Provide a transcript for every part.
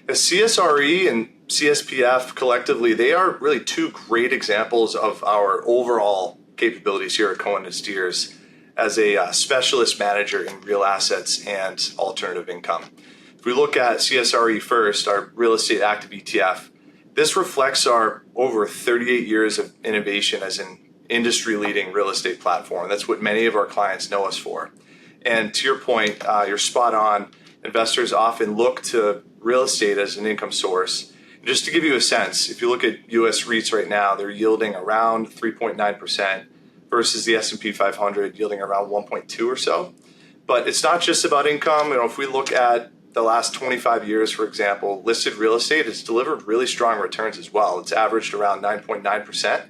The CSRE and CSPF collectively, they are really two great examples of our overall capabilities here at Cohen Steers as a specialist manager in real assets and alternative income. If we look at CSRE first, our real estate active ETF, this reflects our over 38 years of innovation as an industry-leading real estate platform. That's what many of our clients know us for. And to your point, you're spot on. Investors often look to real estate as an income source. Just to give you a sense, if you look at U.S. REITs right now, they're yielding around 3.9% versus the S&P 500 yielding around 1.2 or so. But it's not just about income. If we look at the last 25 years, for example, listed real estate has delivered really strong returns as well. It's averaged around 9.9%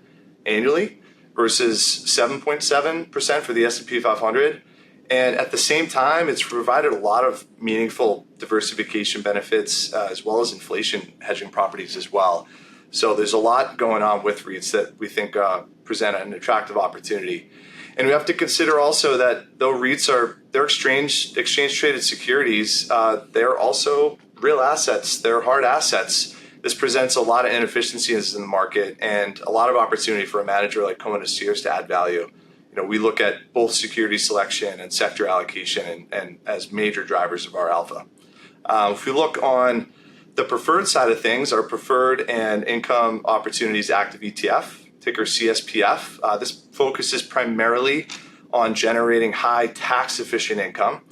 annually versus 7.7% for the S&P 500. And at the same time, it's provided a lot of meaningful diversification benefits as well as inflation hedging properties as well. So there's a lot going on with REITs that we think present an attractive opportunity. And we have to consider also that though REITs they're exchange traded securities, they're also real assets. They're hard assets. This presents a lot of inefficiencies in the market and a lot of opportunity for a manager like Cohen Steers to add value. We look at both security selection and sector allocation and as major drivers of our alpha. If we look on the preferred side of things, our preferred and income opportunities active ETF, ticker CSPF, this focuses primarily on generating high tax efficient income.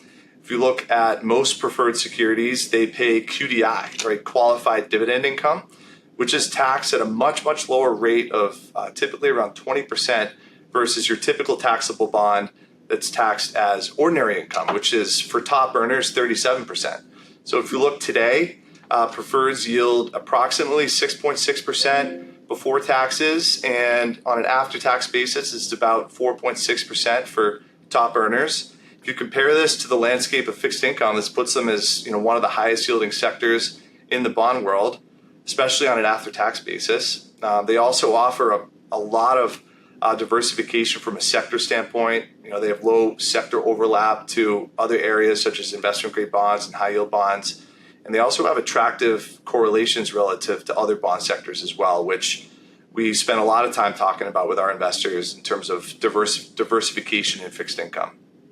If you look at most preferred securities, they pay QDI, right, qualified dividend income, which is taxed at a much, much lower rate of typically around 20% versus your typical taxable bond that's taxed as ordinary income, which is for top earners 37%. So if you look today, preferreds yield approximately 6.6% before taxes, and on an after-tax basis, it's about 4.6% for top earners. If you compare this to the landscape of fixed income, this puts them as one of the highest yielding sectors in the bond world, especially on an after-tax basis. They also offer a lot of diversification from a sector standpoint. They have low sector overlap to other areas such as investment grade bonds and high yield bonds. And they also have attractive correlations relative to other bond sectors as well, which we spend a lot of time talking about with our investors in terms of diversification in fixed income.